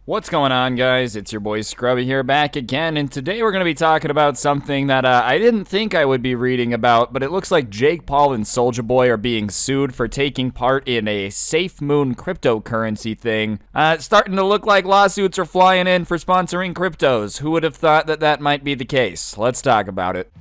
What's going on, guys? It's your boy Scrubby here, back again, and today we're going to be talking about something that I didn't think I would be reading about, but it looks like Jake Paul and Soulja Boy are being sued for taking part in a SafeMoon cryptocurrency thing. It's starting to look like lawsuits are flying in for sponsoring cryptos. Who would have thought that that might be the case? Let's talk about it.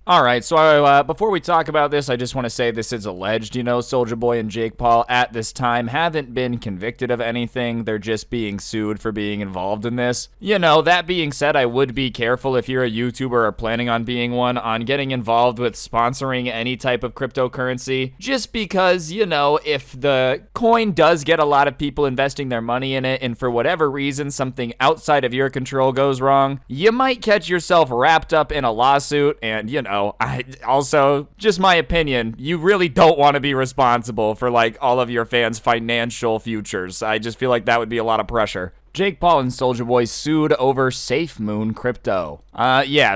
Alright, so before we talk about this, I just want to say this is alleged. Soulja Boy and Jake Paul at this time haven't been convicted of anything. They're just being sued for being involved in this. That being said, I would be careful if you're a YouTuber or planning on being one on getting involved with sponsoring any type of cryptocurrency. Just because, if the coin does get a lot of people investing their money in it and for whatever reason something outside of your control goes wrong, you might catch yourself wrapped up in a lawsuit and, I also, just my opinion, you really don't want to be responsible for all of your fans' financial futures. I just feel like that would be a lot of pressure. Jake Paul and Soulja Boy sued over SafeMoon crypto.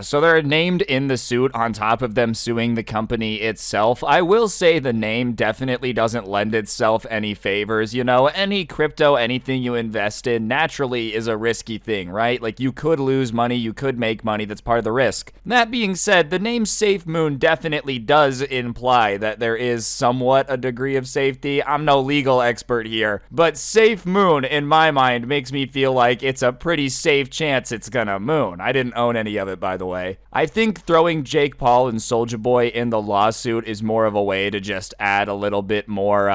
So they're named in the suit on top of them suing the company itself. I will say the name definitely doesn't lend itself any favors. Any crypto, anything you invest in naturally is a risky thing, right? You could lose money, you could make money, that's part of the risk. That being said, the name SafeMoon definitely does imply that there is somewhat a degree of safety. I'm no legal expert here, but SafeMoon, in my mind, makes me feel like it's a pretty safe chance it's gonna moon. I didn't own any of it, by the way. I think throwing Jake Paul and Soulja Boy in the lawsuit is more of a way to just add a little bit more,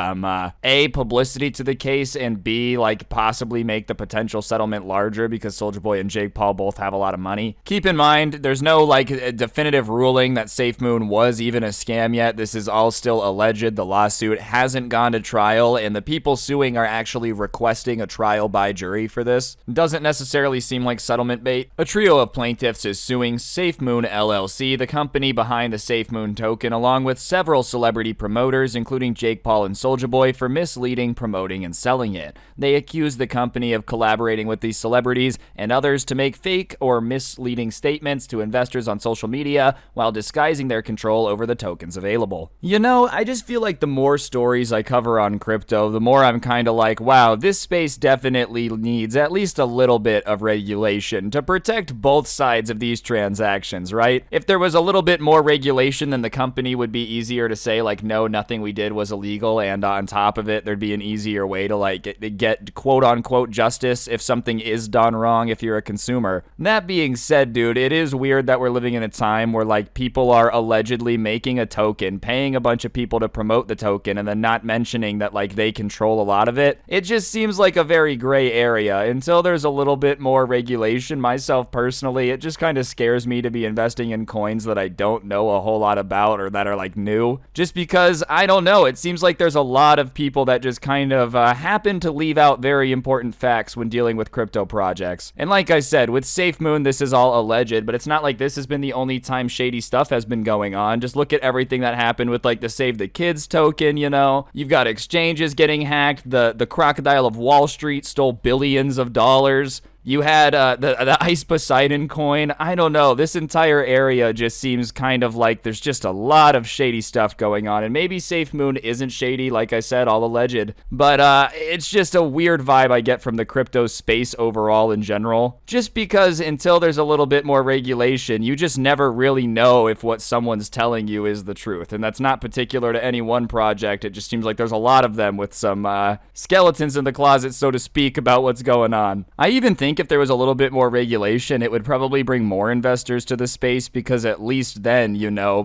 A, publicity to the case, and B, possibly make the potential settlement larger because Soulja Boy and Jake Paul both have a lot of money. Keep in mind, there's no, definitive ruling that SafeMoon was even a scam yet. This is all still alleged. The lawsuit hasn't gone to trial, and the people suing are actually requesting a trial by jury for this. Doesn't necessarily seem like settlement bait. A trio of plaintiffs is suing SafeMoon LLC, the company behind the SafeMoon token, along with several celebrity promoters, including Jake Paul and Soulja Boy, for misleading, promoting, and selling it. They accuse the company of collaborating with these celebrities and others to make fake or misleading statements to investors on social media while disguising their control over the tokens available. I just feel like the more stories I cover on crypto, the more I'm kind of like, wow, this space definitely needs at least a little bit of regulation to protect both sides of these transactions, right? If there was a little bit more regulation, then the company would be easier to say, no, nothing we did was illegal, and on top of it, thered be an easier way to, get quote-unquote justice if something is done wrong if you're a consumer. That being said, dude, it is weird that we're living in a time where, people are allegedly making a token, paying a bunch of people to promote the token, and then not mentioning that, they control a lot of it. It just seems like a very gray area. Until there's a little bit more regulation, myself personally, it just kind of scares me to be investing in coins that I don't know a whole lot about or that are new. Just because, I don't know, it seems like there's a lot of people that just kind of happen to leave out very important facts when dealing with crypto projects. And like I said, with SafeMoon, this is all alleged, but it's not like this has been the only time shady stuff has been going on. Just look at everything that happened with the Save the Kids token, You've got exchanges getting hacked, the crocodile of Wall Street stole billions of dollars. You had the Ice Poseidon coin. I don't know. This entire area just seems kind of like there's just a lot of shady stuff going on. And maybe SafeMoon isn't shady, like I said, all alleged. But it's just a weird vibe I get from the crypto space overall in general. Just because until there's a little bit more regulation, you just never really know if what someone's telling you is the truth. And that's not particular to any one project. It just seems like there's a lot of them with some skeletons in the closet, so to speak, about what's going on. I even think if there was a little bit more regulation, it would probably bring more investors to the space because at least then,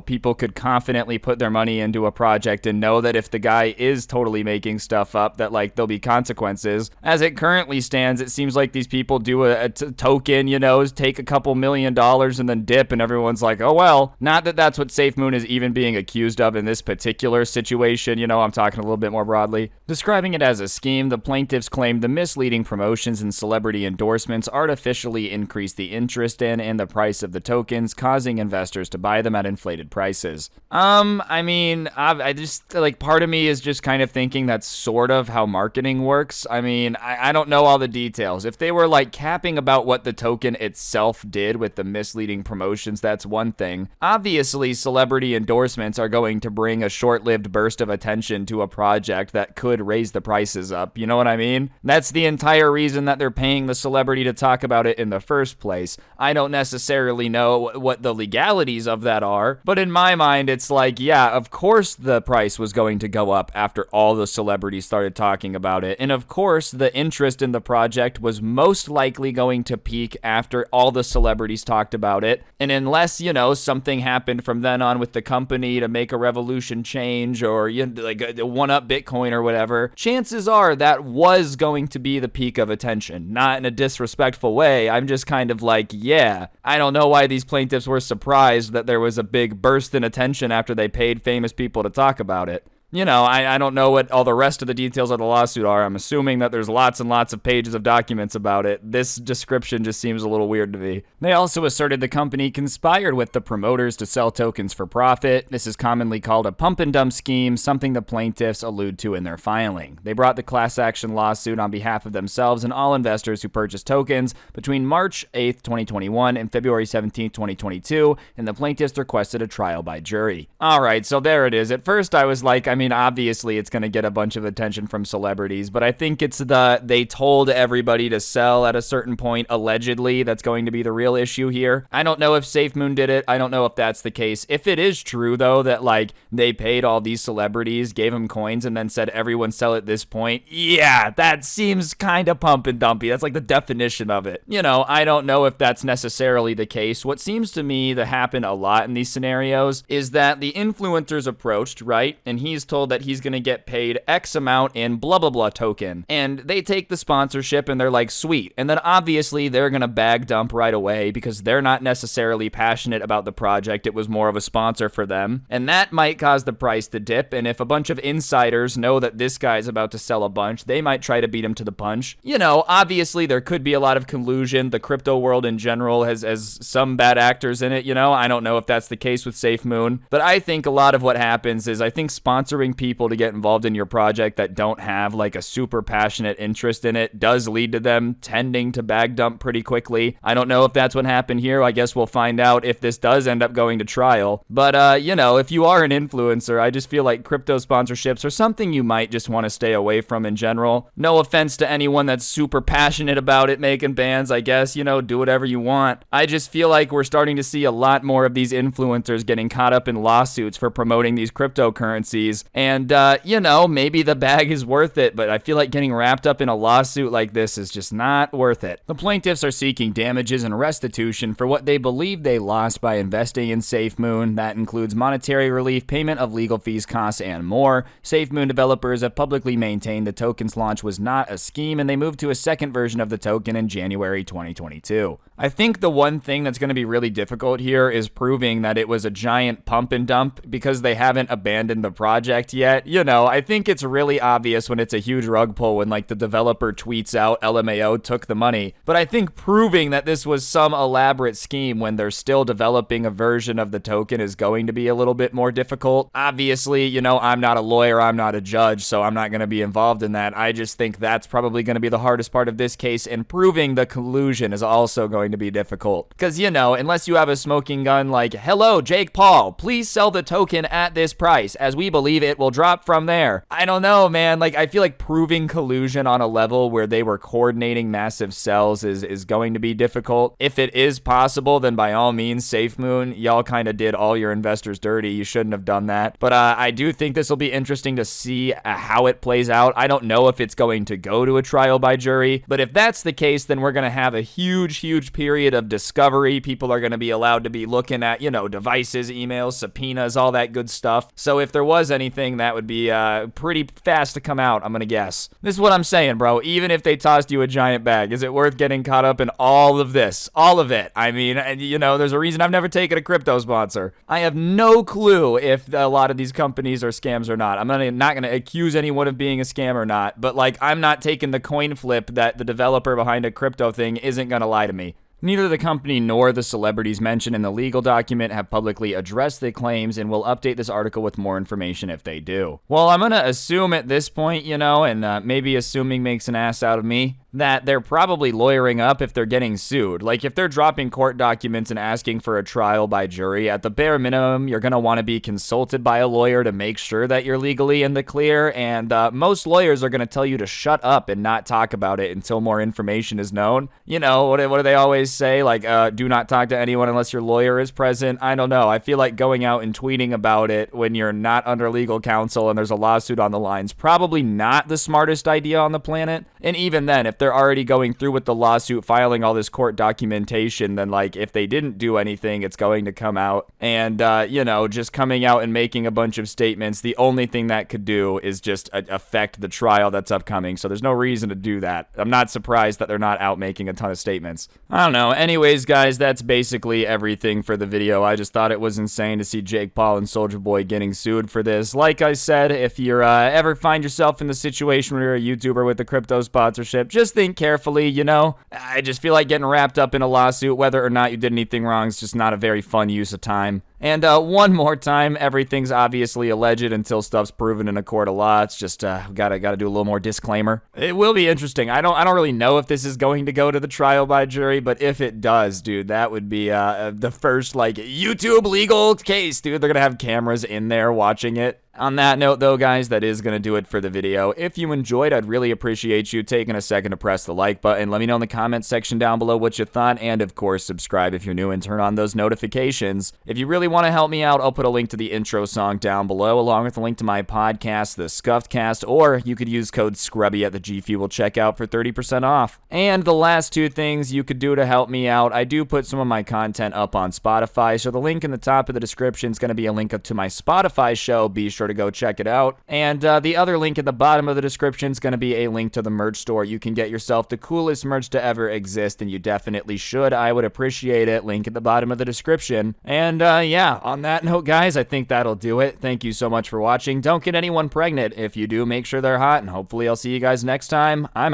people could confidently put their money into a project and know that if the guy is totally making stuff up, that there'll be consequences. As it currently stands, it seems like these people do a token, take a couple $1 million and then dip, and everyone's like, oh well. Not that that's what SafeMoon is even being accused of in this particular situation, I'm talking a little bit more broadly. Describing it as a scheme, the plaintiffs claimed the misleading promotions and celebrity endorsements endorsements artificially increase the interest in and the price of the tokens, causing investors to buy them at inflated prices. I mean, I just, like, part of me is just kind of thinking that's sort of how marketing works. I mean, I don't know all the details. If they were, like, capping about what the token itself did with the misleading promotions, that's one thing. Obviously, celebrity endorsements are going to bring a short-lived burst of attention to a project that could raise the prices up. You know what I mean? That's the entire reason that they're paying the celebrity to talk about it in the first place. I don't necessarily know what the legalities of that are, but in my mind, it's like, yeah, of course the price was going to go up after all the celebrities started talking about it. And of course, the interest in the project was most likely going to peak after all the celebrities talked about it. And unless, you know, something happened from then on with the company to make a revolution change, or, you know, like a one-up Bitcoin or whatever, chances are that was going to be the peak of attention. Not in a disrespectful way. I'm just kind of like, yeah, I don't know why these plaintiffs were surprised that there was a big burst in attention after they paid famous people to talk about it. You know, I don't know what all the rest of the details of the lawsuit are. I'm assuming that there's lots and lots of pages of documents about it. This description just seems a little weird to me. They also asserted the company conspired with the promoters to sell tokens for profit. This is commonly called a pump and dump scheme, something the plaintiffs allude to in their filing. They brought the class action lawsuit on behalf of themselves and all investors who purchased tokens between March 8th, 2021 and February 17th, 2022, and the plaintiffs requested a trial by jury. Alright, so there it is. At first I was like, I mean, obviously it's going to get a bunch of attention from celebrities, but I think it's they told everybody to sell at a certain point, allegedly. That's going to be the real issue here. I don't know if SafeMoon did it. I don't know if that's the case. If it is true, though, that, like, they paid all these celebrities, gave them coins, and then said everyone sell at this point, yeah, that seems kind of pump and dumpy. That's like the definition of it. You know, I don't know if that's necessarily the case. What seems to me to happen a lot in these scenarios is that the influencer's approached, right? And he's told that he's going to get paid X amount in blah, blah, blah token. And they take the sponsorship and they're like, sweet. And then obviously they're going to bag dump right away because they're not necessarily passionate about the project. It was more of a sponsor for them. And that might cause the price to dip. And if a bunch of insiders know that this guy's about to sell a bunch, they might try to beat him to the punch. You know, obviously there could be a lot of collusion. The crypto world in general has some bad actors in it, you know. I don't know if that's the case with SafeMoon. But I think a lot of what happens is I think sponsoring people to get involved in your project that don't have like a super passionate interest in it does lead to them tending to bag dump pretty quickly. I don't know if that's what happened here. I guess we'll find out if this does end up going to trial. But, you know, if you are an influencer, I just feel like crypto sponsorships are something you might just want to stay away from in general. No offense to anyone that's super passionate about it making bands, I guess, you know, do whatever you want. I just feel like we're starting to see a lot more of these influencers getting caught up in lawsuits for promoting these cryptocurrencies. And, you know, maybe the bag is worth it, but I feel like getting wrapped up in a lawsuit like this is just not worth it. The plaintiffs are seeking damages and restitution for what they believe they lost by investing in SafeMoon. That includes monetary relief, payment of legal fees, costs, and more. SafeMoon developers have publicly maintained the token's launch was not a scheme, and they moved to a second version of the token in January 2022. I think the one thing that's going to be really difficult here is proving that it was a giant pump and dump because they haven't abandoned the project yet. You know, I think it's really obvious when it's a huge rug pull when, like, the developer tweets out LMAO took the money. But I think proving that this was some elaborate scheme when they're still developing a version of the token is going to be a little bit more difficult. Obviously, you know, I'm not a lawyer, I'm not a judge, so I'm not going to be involved in that. I just think that's probably going to be the hardest part of this case, and proving the collusion is also going to be difficult. Because, you know, unless you have a smoking gun like, hello, Jake Paul, please sell the token at this price, as we believe it will drop from there. I don't know, man. Like, I feel like proving collusion on a level where they were coordinating massive sells is going to be difficult. If it is possible, then by all means, SafeMoon, y'all kind of did all your investors dirty. You shouldn't have done that. But I do think this will be interesting to see how it plays out. I don't know if it's going to go to a trial by jury, but if that's the case, then we're going to have a huge period of discovery. People are going to be allowed to be looking at, you know, devices, emails, subpoenas, all that good stuff. So if there was anything anything, that would be pretty fast to come out, I'm gonna guess. This is what I'm saying, bro. Even if they tossed you a giant bag, is it worth getting caught up in all of this? All of it. I mean, you know, there's a reason I've never taken a crypto sponsor. I have no clue if a lot of these companies are scams or not. I'm not gonna accuse anyone of being a scam or not, but like, I'm not taking the coin flip that the developer behind a crypto thing isn't gonna lie to me. Neither the company nor the celebrities mentioned in the legal document have publicly addressed the claims, and will update this article with more information if they do. Well, I'm gonna assume at this point, you know, and maybe assuming makes an ass out of me, that they're probably lawyering up if they're getting sued. Like, if they're dropping court documents and asking for a trial by jury, at the bare minimum, you're gonna want to be consulted by a lawyer to make sure that you're legally in the clear, and most lawyers are gonna tell you to shut up and not talk about it until more information is known. You know, what do they always say? Like, do not talk to anyone unless your lawyer is present. I don't know. I feel like going out and tweeting about it when you're not under legal counsel and there's a lawsuit on the lines, probably not the smartest idea on the planet. And even then, if they're already going through with the lawsuit, filing all this court documentation, then like, if they didn't do anything, it's going to come out. And you know, just coming out and making a bunch of statements, the only thing that could do is just affect the trial that's upcoming. So there's no reason to do that. I'm not surprised that they're not out making a ton of statements. I don't know. Anyways, guys, that's basically everything for the video. I just thought it was insane to see Jake Paul and Soulja Boy getting sued for this. Like I said, if you're ever find yourself in the situation where you're a YouTuber with a crypto sponsorship, just think carefully, you know? I just feel like getting wrapped up in a lawsuit, whether or not you did anything wrong, is just not a very fun use of time. And one more time, everything's obviously alleged until stuff's proven in a court of law. It's just gotta do a little more disclaimer. It will be interesting. I don't really know if this is going to go to the trial by jury, but if it does, dude, that would be the first like YouTube legal case, dude. They're gonna have cameras in there watching it. On that note, though, guys, that is going to do it for the video. If you enjoyed, I'd really appreciate you taking a second to press the like button. Let me know in the comments section down below what you thought, and of course, subscribe if you're new and turn on those notifications. If you really want to help me out, I'll put a link to the intro song down below, along with a link to my podcast, The Scuffed Cast, or you could use code SCRUBBY at the G Fuel checkout for 30% off. And the last two things you could do to help me out, I do put some of my content up on Spotify, so the link in the top of the description is going to be a link up to my Spotify show. Be sure to go check it out. And the other link at the bottom of the description is going to be a link to the merch store. You can get yourself the coolest merch to ever exist, and you definitely should. I would appreciate it. Link at the bottom of the description. And yeah, on that note, guys, I think that'll do it. Thank you so much for watching. Don't get anyone pregnant. If you do, make sure they're hot, and hopefully I'll see you guys next time. I'm out.